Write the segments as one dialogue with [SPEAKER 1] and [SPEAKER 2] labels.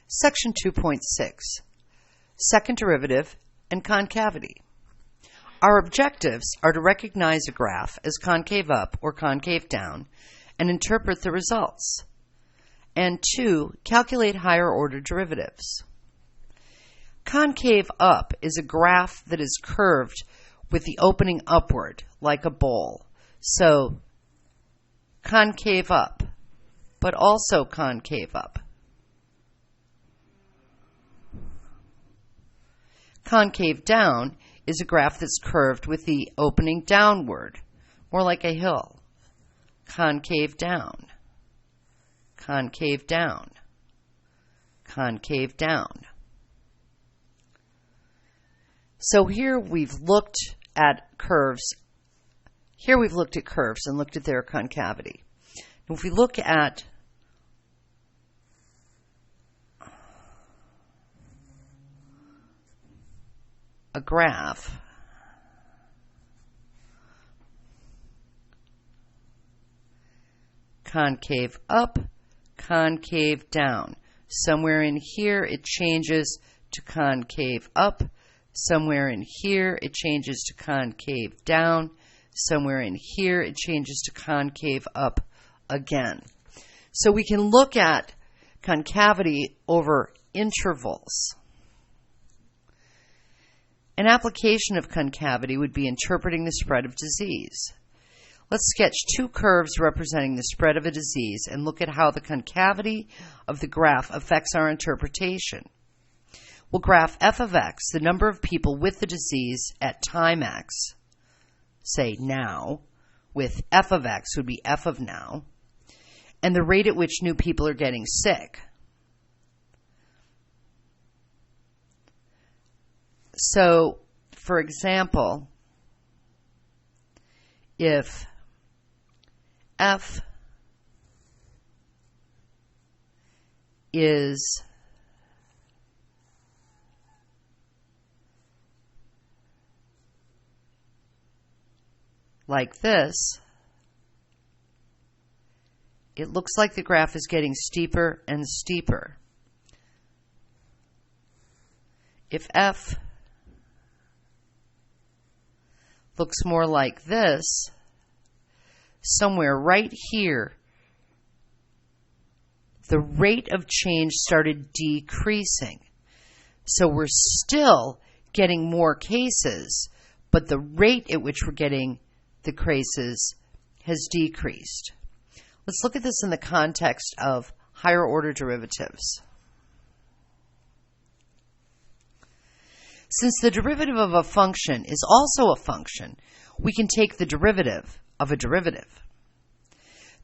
[SPEAKER 1] Section 2.6, Second Derivative and Concavity. Our objectives are to recognize a graph as concave up or concave down and interpret the results. And 2, calculate higher order derivatives. Concave up is a graph that is curved with the opening upward, like a bowl. So, concave up, but also concave up. Concave down is a graph that's curved with the opening downward, more like a hill. Concave down, concave down, concave down. So here we've looked at curves. Here we've looked at curves and looked at their concavity. If we look at a graph, concave up, concave down. Somewhere in here it changes to concave up. Somewhere in here it changes to concave down. Somewhere in here it changes to concave up again. So we can look at concavity over intervals. An application of concavity would be interpreting the spread of disease. Let's sketch two curves representing the spread of a disease and look at how the concavity of the graph affects our interpretation. We'll graph f of x, the number of people with the disease at time x, say now, with f of x would be f of now, and the rate at which new people are getting sick. So, for example, if f is like this, it looks like the graph is getting steeper and steeper. If f looks more like this, somewhere right here, the rate of change started decreasing. So we're still getting more cases, but the rate at which we're getting the cases has decreased. Let's look at this in the context of higher order derivatives. Since the derivative of a function is also a function, we can take the derivative of a derivative.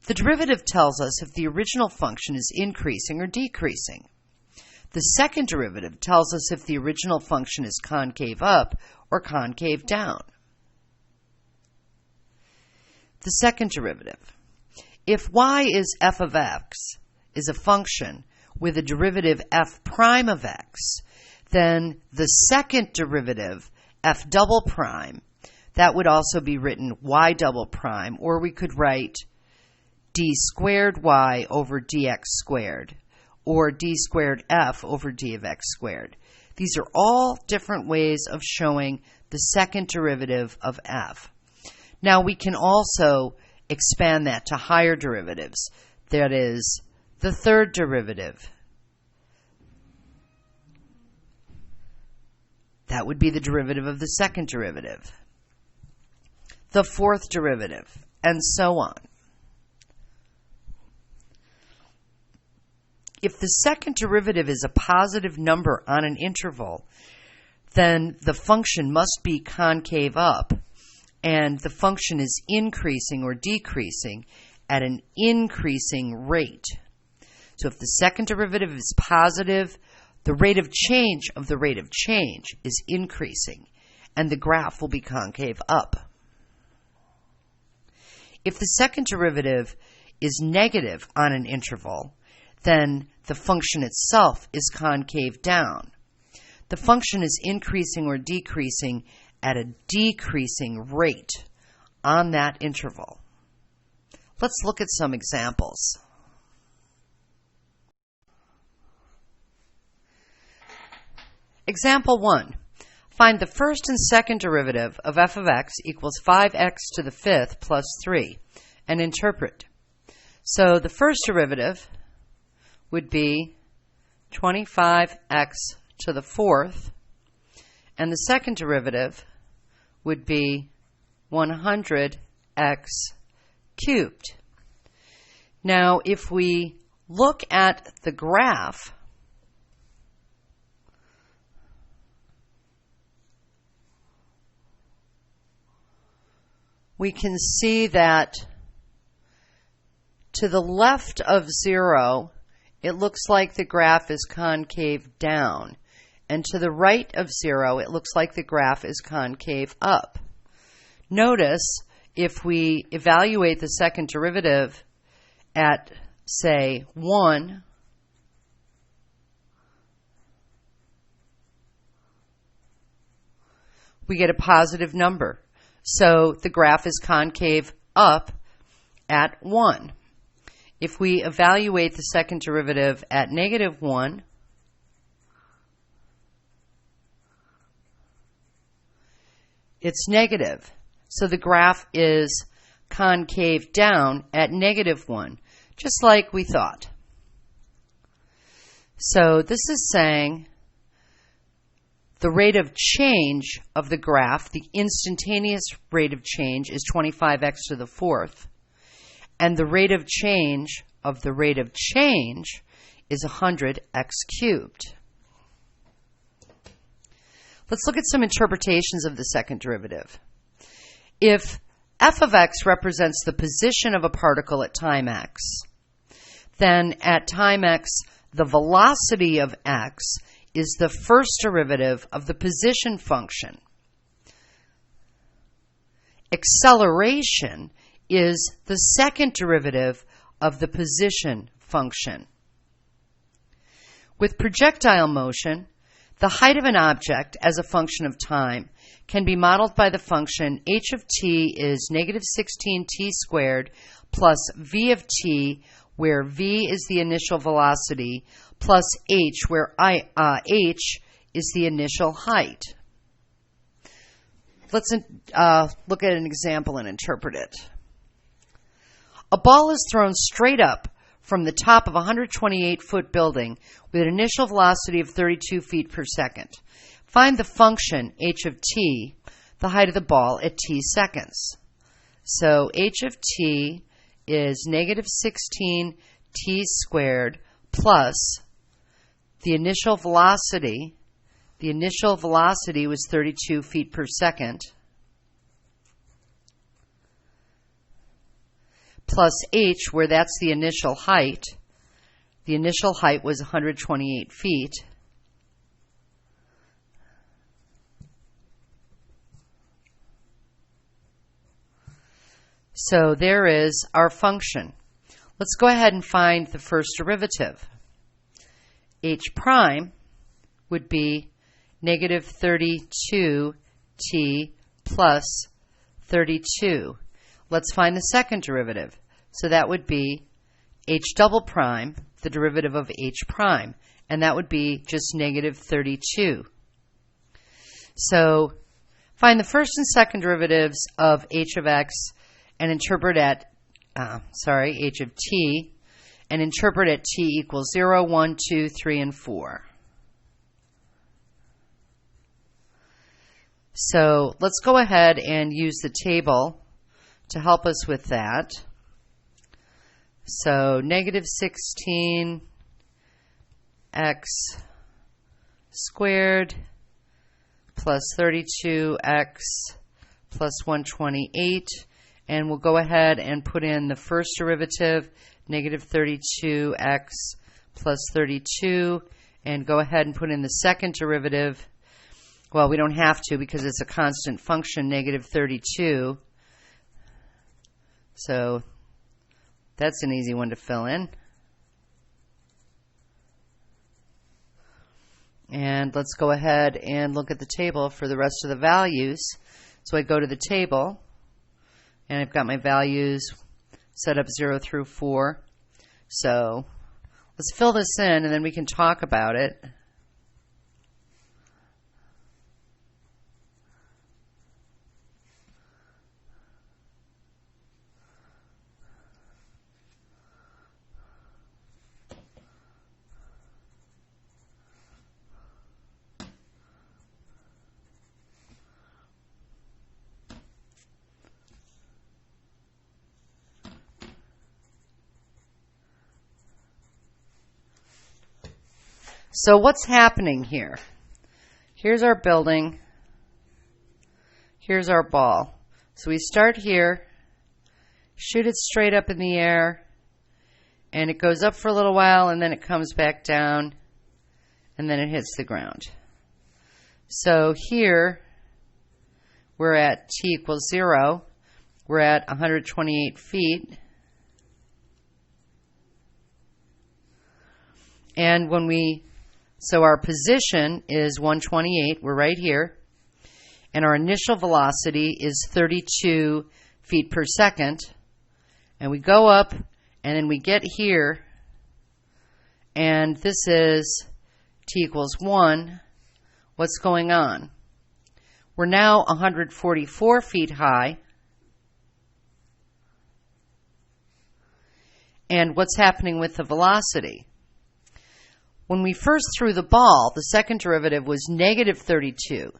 [SPEAKER 1] The derivative tells us if the original function is increasing or decreasing. The second derivative tells us if the original function is concave up or concave down. The second derivative. If y is f of x is a function with a derivative f prime of x, then the second derivative, f double prime, that would also be written y double prime, or we could write d squared y over dx squared, or d squared f over d of x squared. These are all different ways of showing the second derivative of f. Now we can also expand that to higher derivatives. That is, the third derivative. That would be the derivative of the second derivative, the fourth derivative, and so on. If the second derivative is a positive number on an interval, then the function must be concave up, and the function is increasing or decreasing at an increasing rate. So if the second derivative is positive, the rate of change is increasing, and the graph will be concave up. If the second derivative is negative on an interval, then the function itself is concave down. The function is increasing or decreasing at a decreasing rate on that interval. Let's look at some examples. Example 1. Find the first and second derivative of f of x equals 5x to the fifth plus 3, and interpret. So the first derivative would be 25x to the fourth, and the second derivative would be 100x cubed. Now, if we look at the graph, we can see that to the left of 0, it looks like the graph is concave down. And to the right of 0, it looks like the graph is concave up. Notice, if we evaluate the second derivative at, say, 1, we get a positive number. So the graph is concave up at 1. If we evaluate the second derivative at negative 1, it's negative. So the graph is concave down at negative 1, just like we thought. So this is saying the rate of change of the graph, the instantaneous rate of change, is 25x to the fourth. And the rate of change is 100x cubed. Let's look at some interpretations of the second derivative. If f of x represents the position of a particle at time x, then at time x, the velocity of x is the first derivative of the position function. Acceleration is the second derivative of the position function. With projectile motion, the height of an object as a function of time can be modeled by the function h of t is negative 16t squared plus v of t, where v is the initial velocity, plus h, where h is the initial height. Let's look at an example and interpret it. A ball is thrown straight up from the top of a 128-foot building with an initial velocity of 32 feet per second. Find the function h of t, the height of the ball, at t seconds. So h of t is negative 16 t squared plus the initial velocity. The initial velocity was 32 feet per second, plus h, where that's the initial height. The initial height was 128 feet. So there is our function. Let's go ahead and find the first derivative. H prime would be negative 32t plus 32. Let's find the second derivative. So that would be h double prime, the derivative of h prime, and that would be just negative 32. So find the first and second derivatives of h of x and interpret at, h of t, and interpret at t equals 0, 1, 2, 3, and 4. So let's go ahead and use the table to help us with that. So negative 16x squared plus 32x plus 128. And we'll go ahead and put in the first derivative, negative 32x plus 32, and go ahead and put in the second derivative. Well, we don't have to because it's a constant function, negative 32. So that's an easy one to fill in. And let's go ahead and look at the table for the rest of the values. So I go to the table, and I've got my values set up 0 through 4. So let's fill this in, and then we can talk about it. So what's happening here? Here's our building. Here's our ball. So we start here, shoot it straight up in the air, and it goes up for a little while, and then it comes back down, and then it hits the ground. So here, we're at t equals 0. We're at 128 feet. And so our position is 128. We're right here. And our initial velocity is 32 feet per second. And we go up, and then we get here, and this is t equals 1. What's going on? We're now 144 feet high. And what's happening with the velocity? When we first threw the ball, the second derivative was negative 32.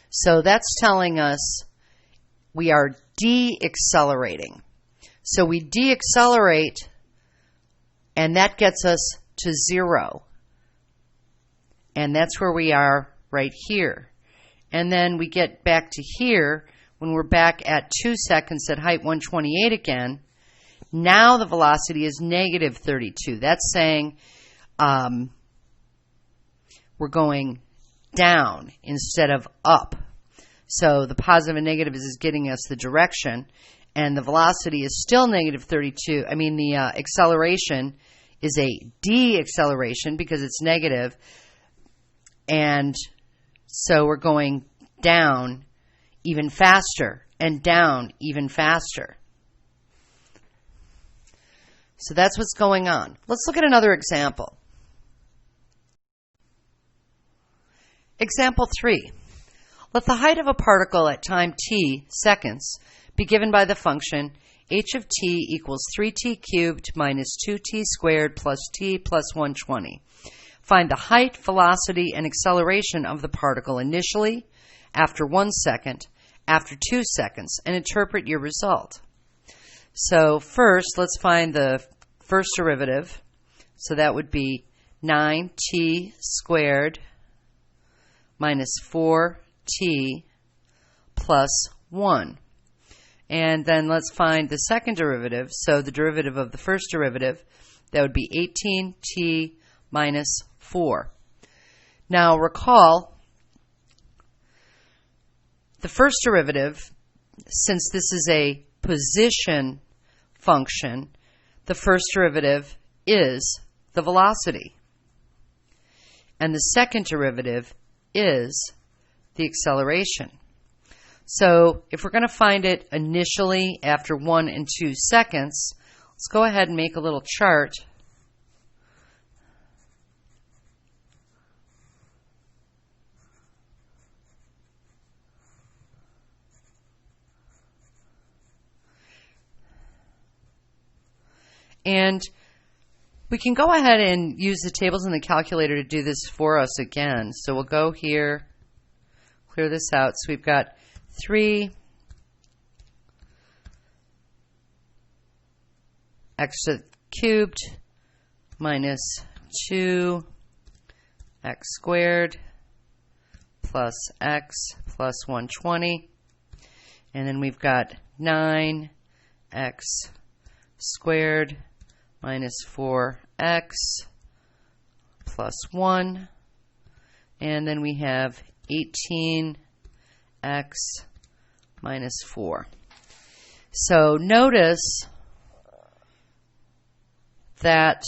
[SPEAKER 1] So that's telling us we are deaccelerating. So we deaccelerate, and that gets us to 0. And that's where we are right here. And then we get back to here when we're back at 2 seconds at height 128 again. Now the velocity is negative 32. That's saying we're going down instead of up. So the positive and negative is getting us the direction, and the velocity is still negative 32. I mean, the acceleration is a deceleration because it's negative, and so we're going down even faster and down even faster. So that's what's going on. Let's look at another example. Example 3. Let the height of a particle at time t seconds be given by the function h of t equals 3t cubed minus 2t squared plus t plus 120. Find the height, velocity, and acceleration of the particle initially, after 1 second, after 2 seconds, and interpret your result. So first, let's find the first derivative. So that would be 9t squared minus 4t plus 1. And then let's find the second derivative. So the derivative of the first derivative, that would be 18t minus 4. Now recall, the first derivative, since this is a position function, the first derivative is the velocity. And the second derivative is the acceleration. So if we're going to find it initially after 1 and 2 seconds, let's go ahead and make a little chart. And we can go ahead and use the tables in the calculator to do this for us again. So we'll go here, clear this out. So we've got 3 x cubed minus 2 x squared plus x plus 120. And then we've got 9 x squared minus 4x plus 1. And then we have 18x minus 4. So notice that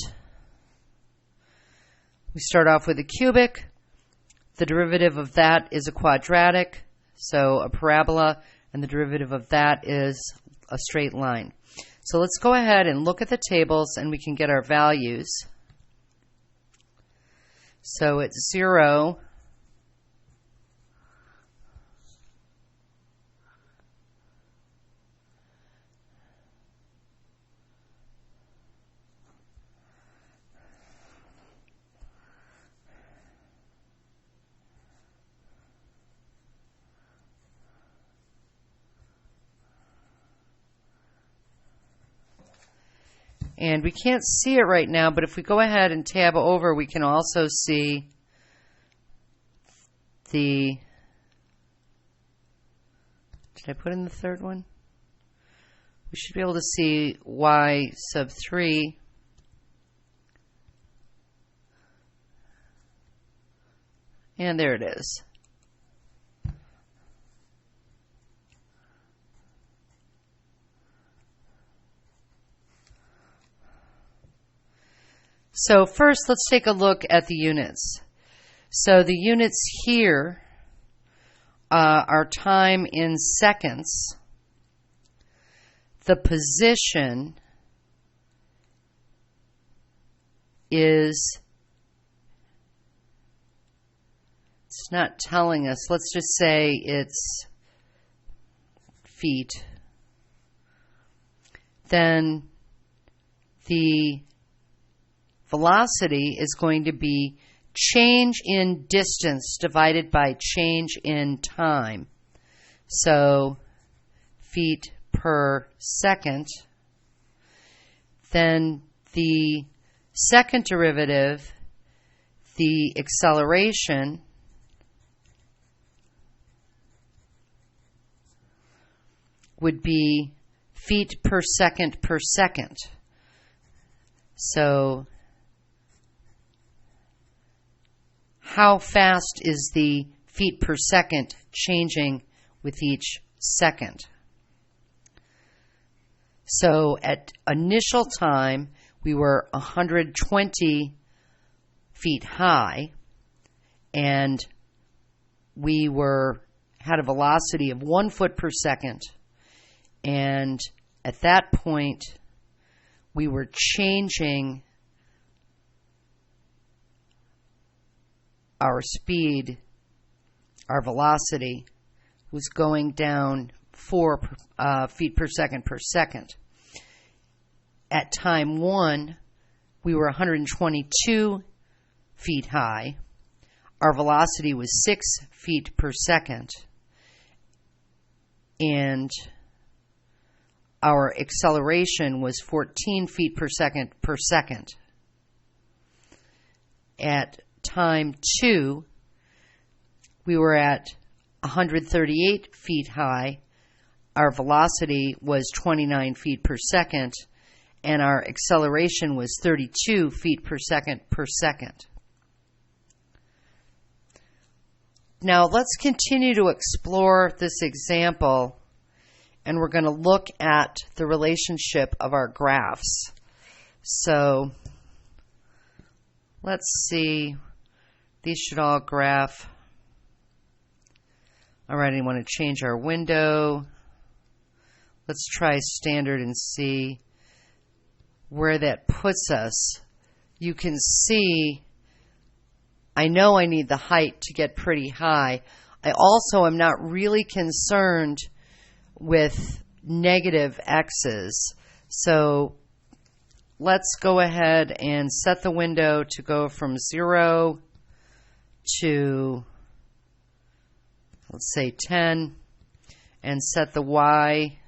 [SPEAKER 1] we start off with a cubic. The derivative of that is a quadratic, so a parabola, and the derivative of that is a straight line. So let's go ahead and look at the tables, and we can get our values. So at 0, And we can't see it right now, but if we go ahead and tab over, we can also see the, did I put in the third one? We should be able to see y sub 3 and there it is. So first, let's take a look at the units. So the units here are time in seconds. The position is, it's not telling us. Let's just say it's feet. Then the velocity is going to be change in distance divided by change in time. So feet per second. Then the second derivative, the acceleration, would be feet per second per second. So how fast is the feet per second changing with each second? So at initial time, we were 120 feet high, and we had a velocity of 1 foot per second. And at that point, we were changing our speed, our velocity was going down 4 feet per second per second. At time 1, we were 122 feet high. Our velocity was 6 feet per second. And our acceleration was 14 feet per second per second. At time 2, we were at 138 feet high. Our velocity was 29 feet per second, and our acceleration was 32 feet per second per second. Now let's continue to explore this example, and we're going to look at the relationship of our graphs. So let's see. These should all graph. All right, I want to change our window. Let's try standard and see where that puts us. You can see, I know I need the height to get pretty high. I also am not really concerned with negative x's. So let's go ahead and set the window to go from 0 to, let's say 10, and set the y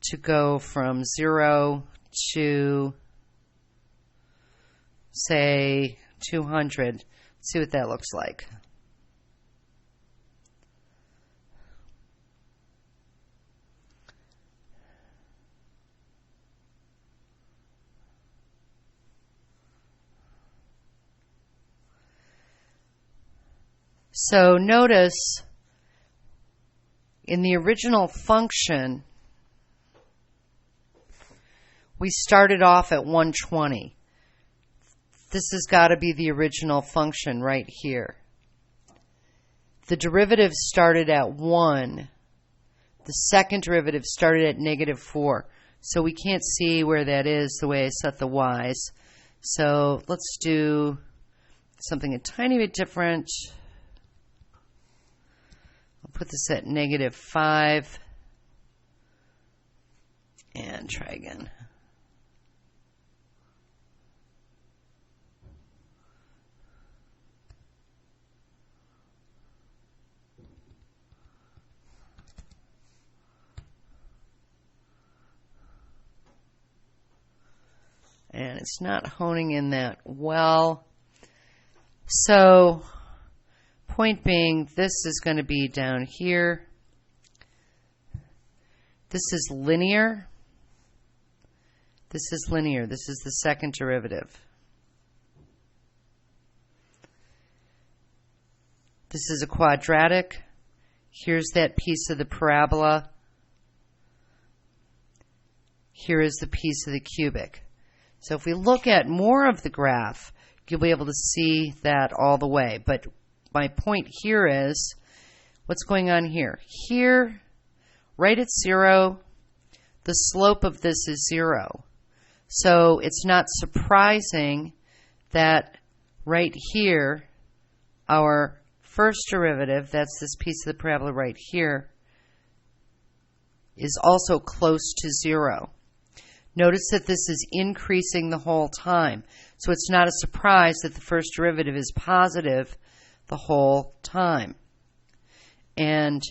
[SPEAKER 1] to go from 0 to, say, 200. Let's see what that looks like. So notice in the original function, we started off at 120. This has got to be the original function right here. The derivative started at 1. The second derivative started at -4. So we can't see where that is the way I set the y's. So let's do something a tiny bit different. I'll put this at -5 and try again. and it's not honing in that well. So, point being, this is going to be down here. This is linear. This is linear. This is the second derivative. This is a quadratic. Here's that piece of the parabola. Here is the piece of the cubic. So if we look at more of the graph, you'll be able to see that all the way. But my point here is, what's going on here? Here, right at 0, the slope of this is 0. So it's not surprising that right here, our first derivative, that's this piece of the parabola right here, is also close to 0. Notice that this is increasing the whole time. So it's not a surprise that the first derivative is positive the whole time. And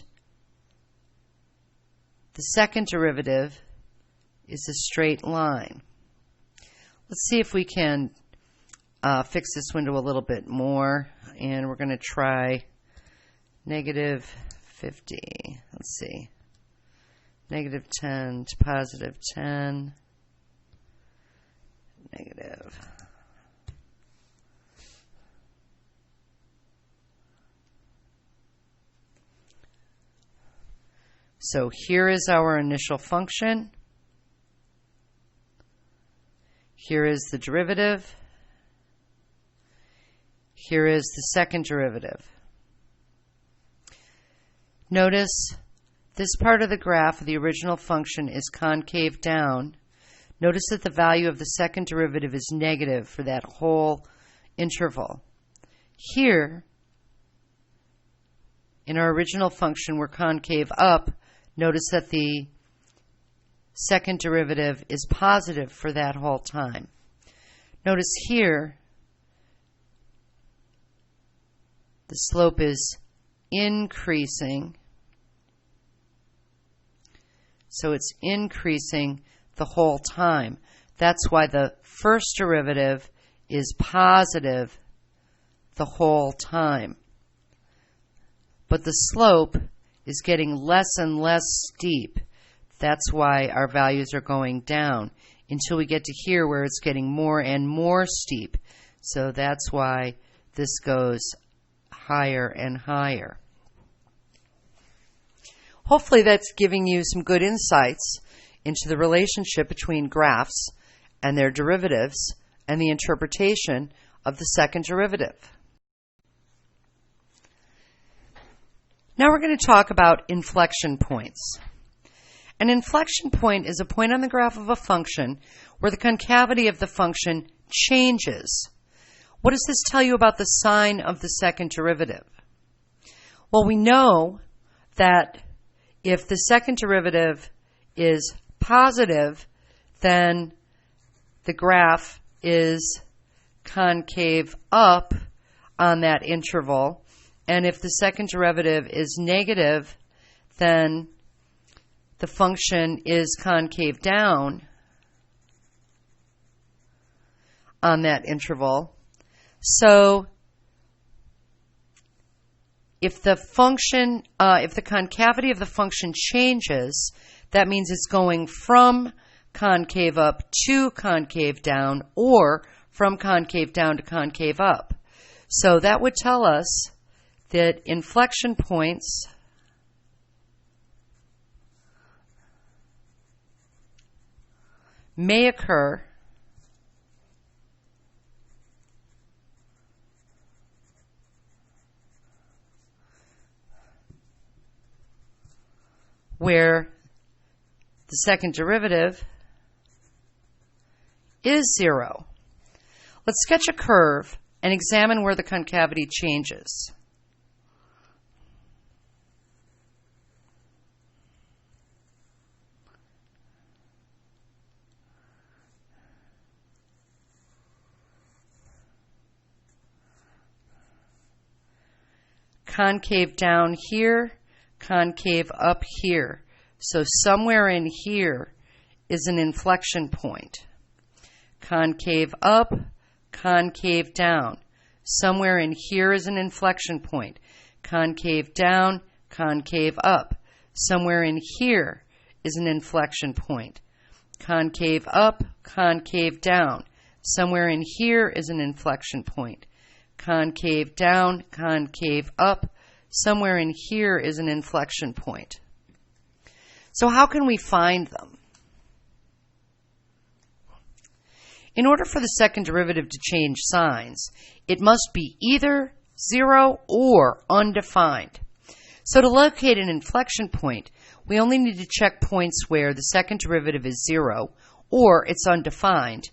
[SPEAKER 1] the second derivative is a straight line. Let's see if we can fix this window a little bit more. And we're going to try negative 50. Let's see. Negative 10 to positive 10. Negative. So here is our initial function. Here is the derivative. Here is the second derivative. Notice this part of the graph of the original function is concave down. Notice that the value of the second derivative is negative for that whole interval. Here, in our original function, we're concave up. Notice that the second derivative is positive for that whole time. Notice here, the slope is increasing. So it's increasing the whole time. That's why the first derivative is positive the whole time. But the slope is getting less and less steep. That's why our values are going down until we get to here where it's getting more and more steep. So that's why this goes higher and higher. Hopefully that's giving you some good insights into the relationship between graphs and their derivatives and the interpretation of the second derivative. Now we're going to talk about inflection points. An inflection point is a point on the graph of a function where the concavity of the function changes. What does this tell you about the sign of the second derivative? Well, we know that if the second derivative is positive, then the graph is concave up on that interval. And if the second derivative is negative, then the function is concave down on that interval. So if the function, if the concavity of the function changes, that means it's going from concave up to concave down, or from concave down to concave up. So that would tell us that inflection points may occur where the second derivative is 0. Let's sketch a curve and examine where the concavity changes. Concave down here, concave up here. So somewhere in here is an inflection point. concave up, concave down. Somewhere in here is an inflection point. Concave down, concave up. Somewhere in here is an inflection point. Concave up, concave down. Somewhere in here is an inflection point. Concave down, concave up. Somewhere in here is an inflection point. So how can we find them? In order for the second derivative to change signs, it must be either 0 or undefined. So to locate an inflection point, we only need to check points where the second derivative is 0 or it's undefined,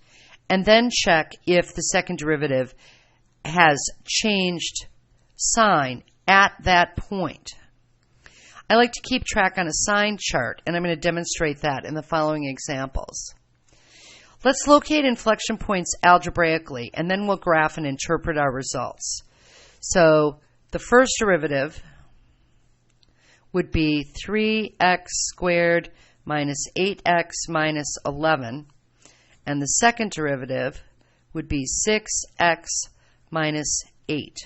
[SPEAKER 1] and then check if the second derivative has changed sign at that point. I like to keep track on a sign chart, and I'm going to demonstrate that in the following examples. Let's locate inflection points algebraically, and then we'll graph and interpret our results. So the first derivative would be 3x squared minus 8x minus 11, and the second derivative would be 6x minus 8.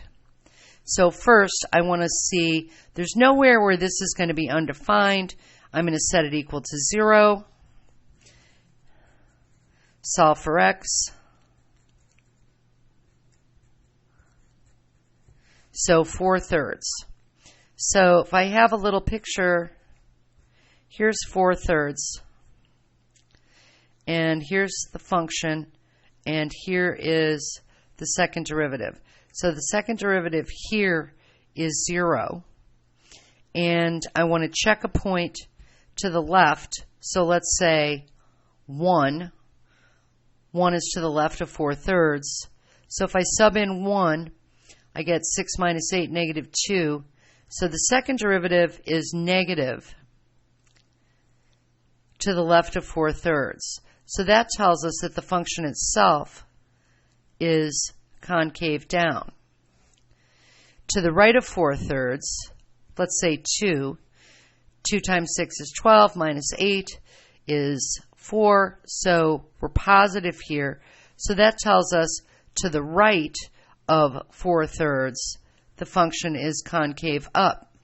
[SPEAKER 1] So first, I want to see, there's nowhere where this is going to be undefined. I'm going to set it equal to 0. Solve for x. So 4/3. So if I have a little picture, here's 4/3. And here's the function. And here is the second derivative. So the second derivative here is 0. And I want to check a point to the left. So let's say 1. 1 is to the left of 4/3. So if I sub in 1, I get 6 minus 8, negative 2. So the second derivative is negative to the left of 4/3. So that tells us that the function itself is concave down. To the right of 4/3, let's say 2. 2 times 6 is 12, minus 8 is 4, so we're positive here. So that tells us to the right of 4/3, the function is concave up.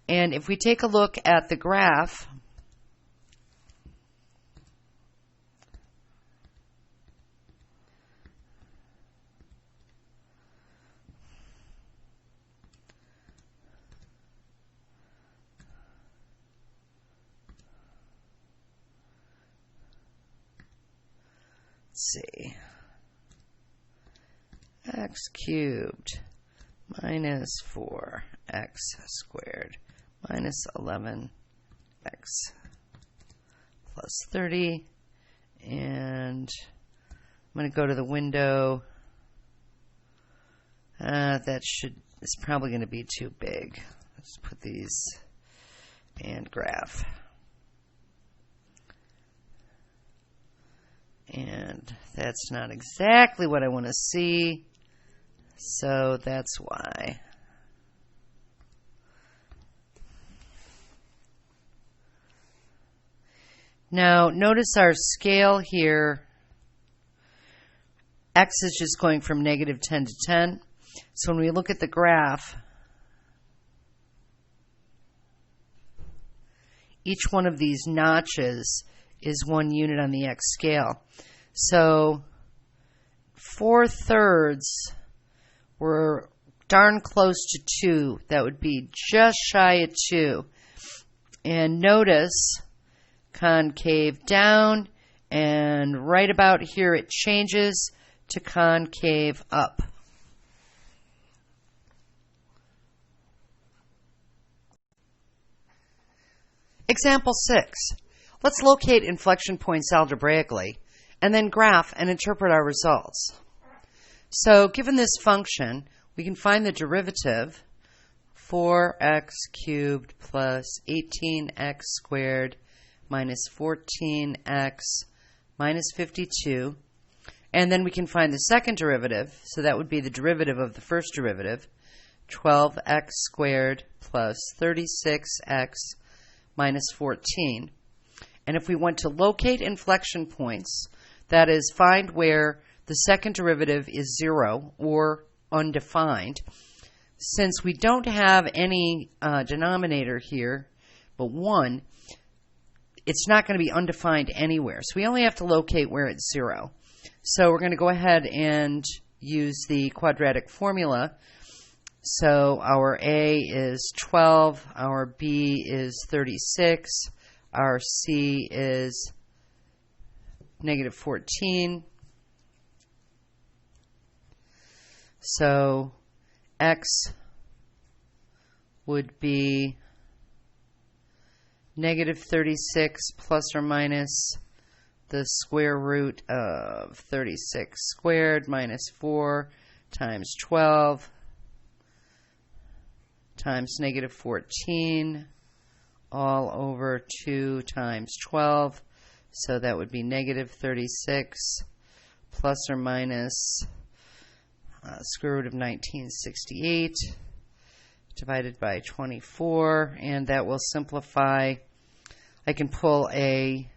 [SPEAKER 1] And if we take a look at the graph, see, x cubed minus 4x squared minus 11x plus 30, and I'm going to go to the window. It's probably going to be too big. Let's put these and graph. And that's not exactly what I want to see, so that's why. Now, notice our scale here. X is just going from negative 10 to 10. So when we look at the graph, each one of these notches is 1 unit on the x scale. So 4/3, we're darn close to 2. That would be just shy of 2. And notice concave down, and right about here it changes to concave up. Example 6. Let's locate inflection points algebraically, and then graph and interpret our results. So given this function, we can find the derivative, 4x cubed plus 18x squared minus 14x minus 52. And then we can find the second derivative, so that would be the derivative of the first derivative, 12x squared plus 36x minus 14. And if we want to locate inflection points, That is, find where the second derivative is 0 or undefined. Since we don't have any denominator here but 1, it's not going to be undefined anywhere. So we only have to locate where it's 0. So we're going to go ahead and use the quadratic formula. So our A is 12, our B is 36, our C is negative 14. So X would be negative 36 plus or minus the square root of 36 squared minus 4 times 12 times negative 14 all over 2 times 12. So that would be negative 36 plus or minus square root of 1968 divided by 24, and that will simplify. I can pull a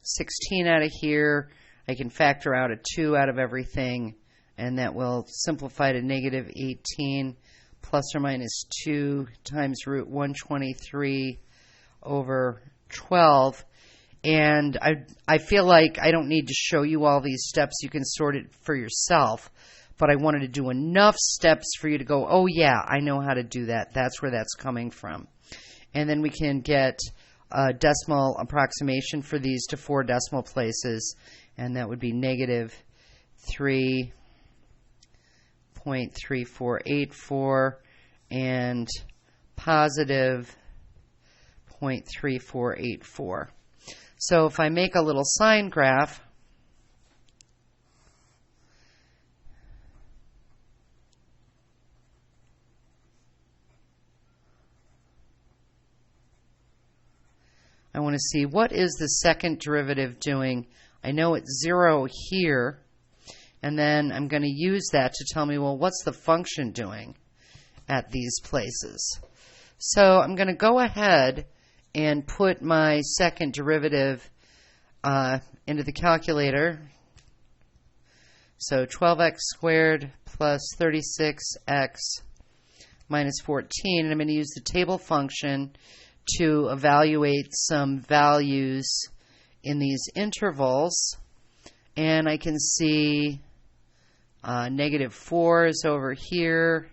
[SPEAKER 1] 16 out of here. I can factor out a 2 out of everything, and that will simplify to negative 18 plus or minus 2 times root 123 over 12. And I feel like I don't need to show you all these steps. You can sort it for yourself. But I wanted to do enough steps for you to go, oh yeah, I know how to do that. That's where that's coming from. And then we can get a decimal approximation for these to 4 decimal places. And that would be negative 3.3484 and positive 0.3484. So if I make a little sign graph, I want to see what is the second derivative doing. I know it's 0 here, and then I'm going to use that to tell me, well, what's the function doing at these places? So I'm going to go ahead and put my second derivative into the calculator. So 12x squared plus 36x minus 14. And I'm going to use the table function to evaluate some values in these intervals. And I can see negative 4 is over here,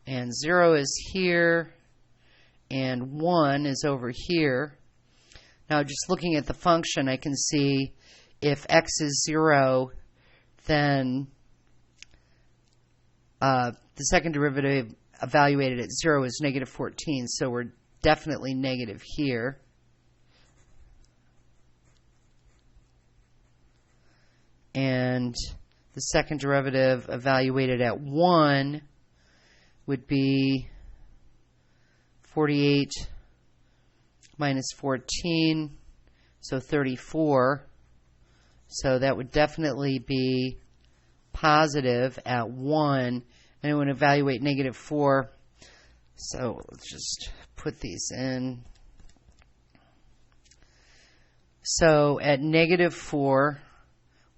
[SPEAKER 1] and 0 is here, and 1 is over here. Now, just looking at the function, I can see if x is 0, then the second derivative evaluated at 0 is negative 14, so we're definitely negative here. And the second derivative evaluated at 1 would be 48 minus 14, so 34. So that would definitely be positive at 1. And I want to evaluate negative 4. So let's just put these in. So at negative 4,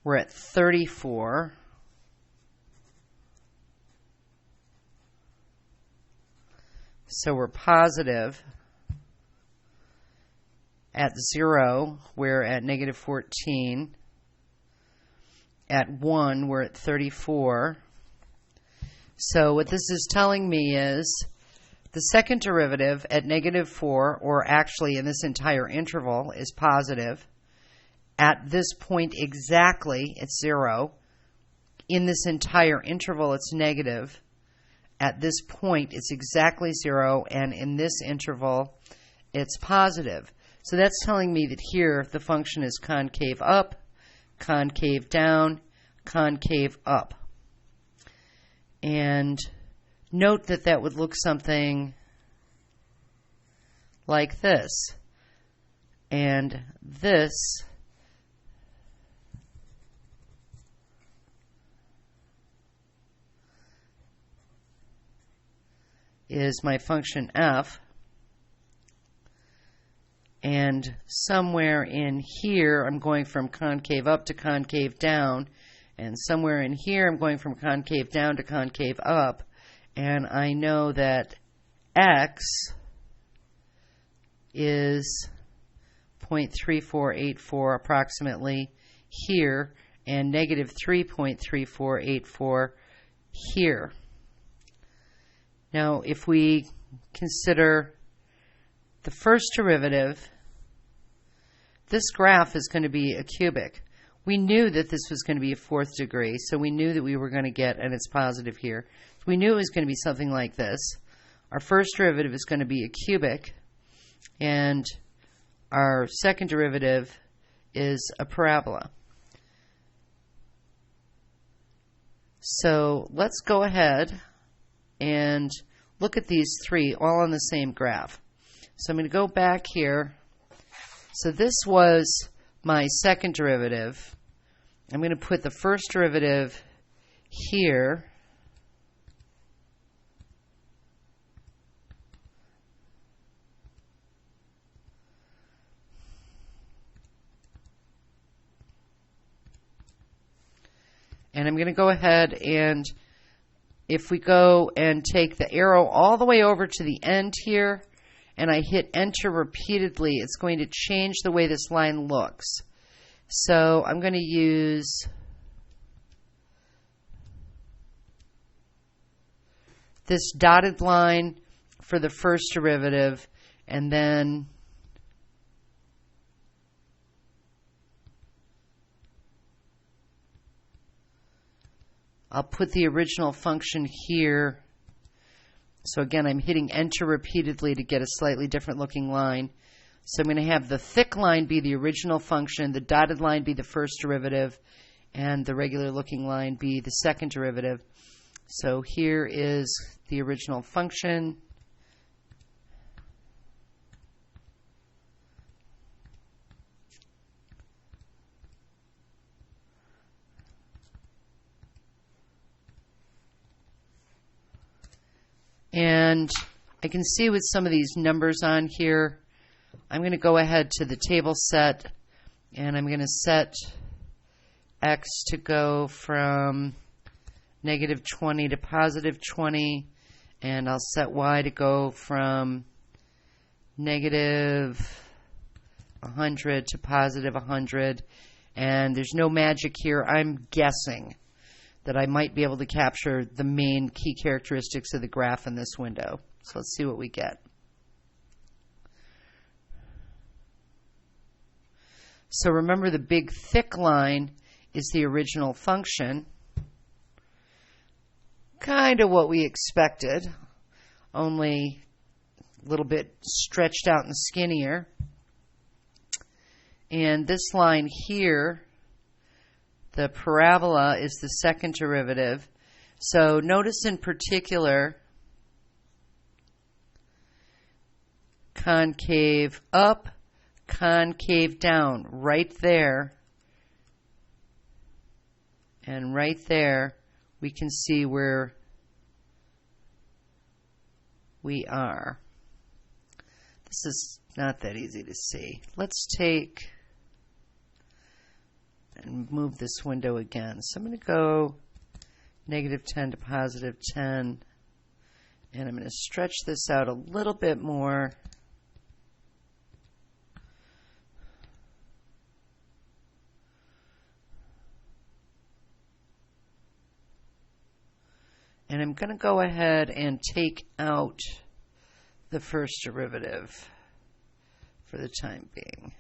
[SPEAKER 1] we're at 34. So we're positive. At 0, we're at negative 14. At 1, we're at 34. So what this is telling me is the second derivative at negative 4, or actually in this entire interval, is positive. At this point exactly, it's 0. In this entire interval, it's negative. At this point, it's exactly 0, and in this interval, it's positive. So that's telling me that here the function is concave up, concave down, concave up. And note that that would look something like this. And this is my function f. And somewhere in here, I'm going from concave up to concave down. And somewhere in here, I'm going from concave down to concave up. And I know that x is 0.3484 approximately here, and negative 3.3484 here. Now, if we consider the first derivative, this graph is going to be a cubic. We knew that this was going to be a fourth degree, so we knew that we were going to get, and it's positive here, so we knew it was going to be something like this. Our first derivative is going to be a cubic, and our second derivative is a parabola. So let's go ahead and look at these three all on the same graph. So I'm going to go back here. So this was my second derivative. I'm going to put the first derivative here. And I'm going to go ahead and if we go and take the arrow all the way over to the end here and I hit enter repeatedly, it's going to change the way this line looks. So I'm going to use this dotted line for the first derivative, and then I'll put the original function here. So again, I'm hitting enter repeatedly to get a slightly different looking line. So I'm going to have the thick line be the original function, the dotted line be the first derivative, and the regular looking line be the second derivative. So here is the original function. And I can see with some of these numbers on here, I'm going to go ahead to the table set, and I'm going to set x to go from negative 20 to positive 20, and I'll set y to go from negative 100 to positive 100. And there's no magic here. I'm guessing that I might be able to capture the main key characteristics of the graph in this window. So let's see what we get. So remember, the big thick line is the original function. Kind of what we expected, only a little bit stretched out and skinnier. And this line here, the parabola, is the second derivative. So notice in particular, concave up, concave down, right there. And right there, we can see where we are. This is not that easy to see. Let's take and move this window again. So I'm going to go negative 10 to positive 10, and I'm going to stretch this out a little bit more. And I'm going to go ahead and take out the first derivative for the time being.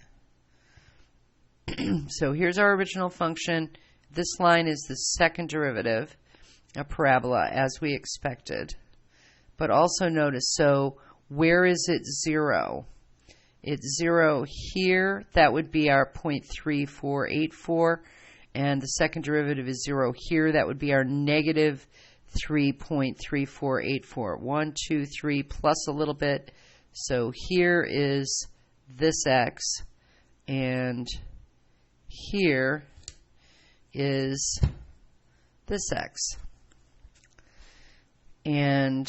[SPEAKER 1] So here's our original function. This line is the second derivative, a parabola, as we expected. But also notice, so where is it 0? It's 0 here. That would be our 0.3484. And the second derivative is 0 here. That would be our negative 3.3484. 1, 2, 3, plus a little bit. So here is this x, and here is this x. And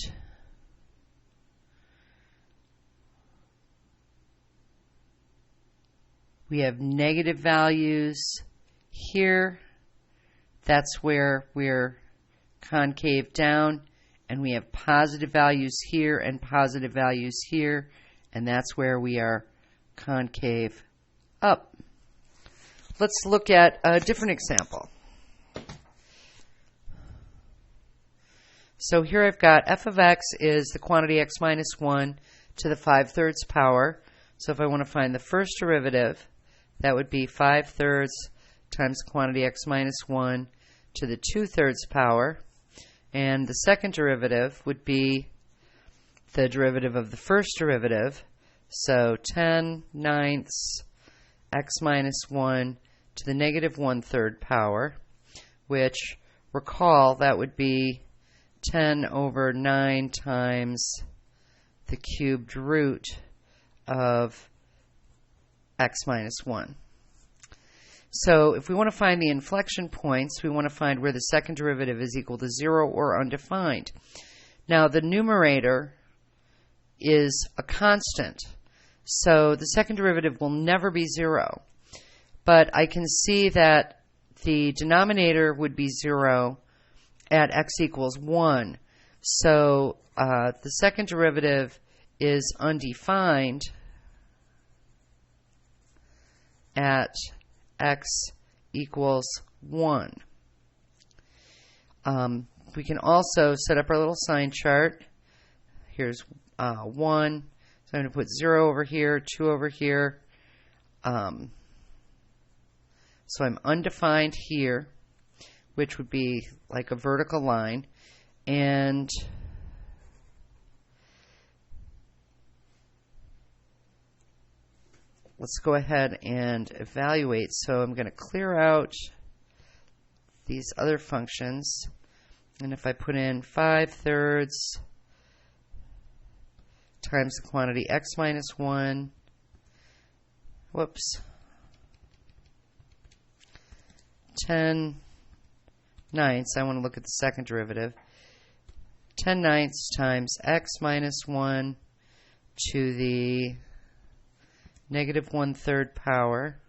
[SPEAKER 1] We have negative values here. That's where we're concave down. And we have positive values here and positive values here. And that's where we are concave up. Let's look at a different example. So here I've got f of x is the quantity x minus 1 to the 5/3 power. So if I want to find the first derivative, that would be 5/3 times the quantity x minus 1 to the 2/3 power. And the second derivative would be the derivative of the first derivative. So 10/9 x minus 1 to the negative 1/3 power, which, recall, that would be 10 over 9 times the cubed root of x minus 1. So if we want to find the inflection points, we want to find where the second derivative is equal to 0 or undefined. Now the numerator is a constant, so the second derivative will never be 0. But I can see that the denominator would be 0 at x equals 1. So the second derivative is undefined at x equals 1. We can also set up our little sign chart. Here's 1. So I'm going to put 0 over here, 2 over here. So I'm undefined here, which would be like a vertical line. And let's go ahead and evaluate. So I'm going to clear out these other functions. And if I put in 5/3 times the quantity x minus 1, whoops, 10/9, I want to look at the second derivative, 10/9 times x minus 1 to the negative 1/3 power,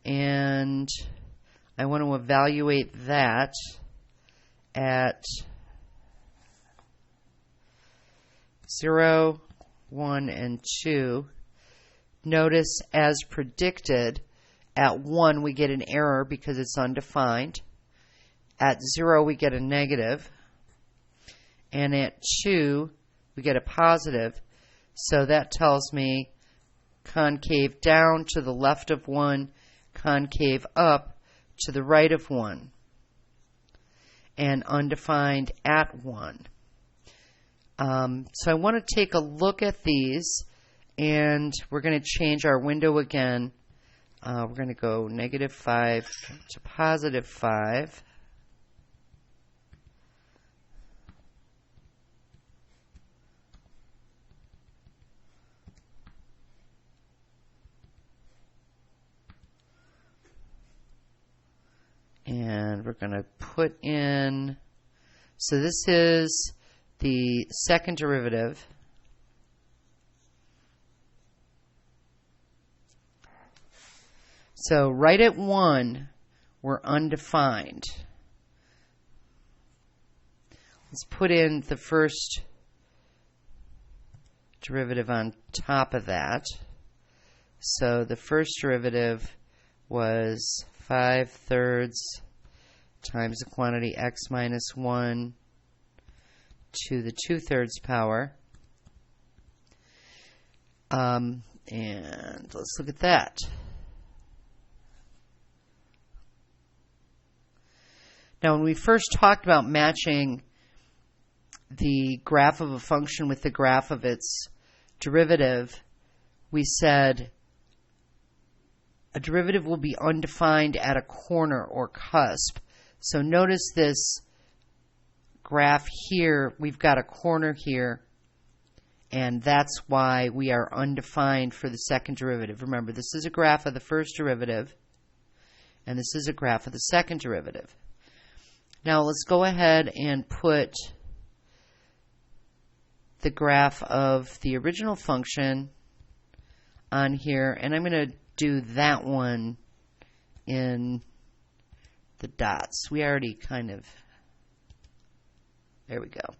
[SPEAKER 1] and I want to evaluate that at 0, 1, and 2. Notice, as predicted, at 1 we get an error because it's undefined. At 0 we get a negative. And at 2 we get a positive. So that tells me concave down to the left of 1, concave up to the right of 1, and undefined at 1. So I want to take a look at these, and we're going to change our window again. We're going to go -5 to +5. And we're going to put in, so this is the second derivative. So right at 1, we're undefined. Let's put in the first derivative on top of that. So the first derivative was 5/3 times the quantity x minus 1 to the 2/3 power. And let's look at that. Now, when we first talked about matching the graph of a function with the graph of its derivative, we said a derivative will be undefined at a corner or cusp. So notice this graph here, we've got a corner here, and that's why we are undefined for the second derivative. Remember, this is a graph of the first derivative, and this is a graph of the second derivative. Now let's go ahead and put the graph of the original function on here, and I'm going to do that one in the dots. We already kind of, there we go.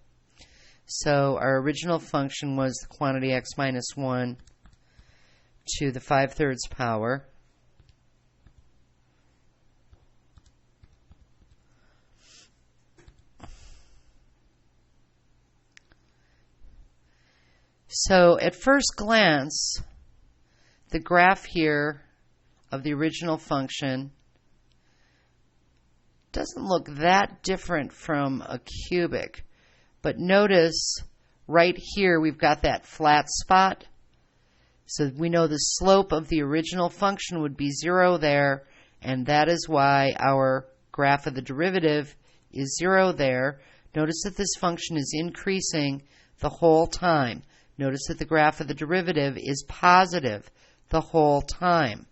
[SPEAKER 1] So our original function was the quantity x minus 1 to the 5/3 power. So at first glance, the graph here of the original function doesn't look that different from a cubic. But notice right here we've got that flat spot. So we know the slope of the original function would be 0 there, and that is why our graph of the derivative is 0 there. Notice that this function is increasing the whole time. Notice that the graph of the derivative is positive the whole time.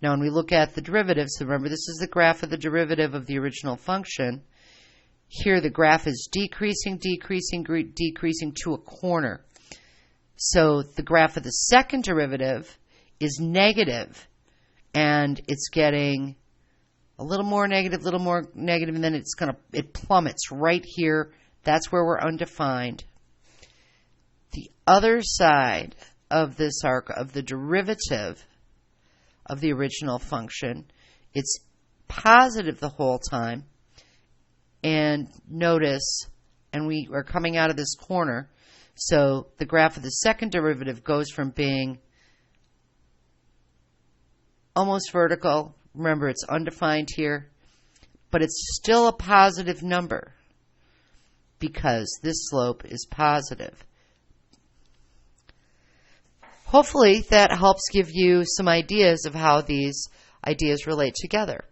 [SPEAKER 1] Now when we look at the derivative, so remember this is the graph of the derivative of the original function. Here the graph is decreasing, decreasing, decreasing to a corner. So the graph of the second derivative is negative, and it's getting a little more negative, and then it plummets right here. That's where we're undefined. The other side of this arc of the derivative of the original function, it's positive the whole time. And notice, and we are coming out of this corner, so the graph of the second derivative goes from being almost vertical, remember it's undefined here, but it's still a positive number because this slope is positive. Hopefully that helps give you some ideas of how these ideas relate together.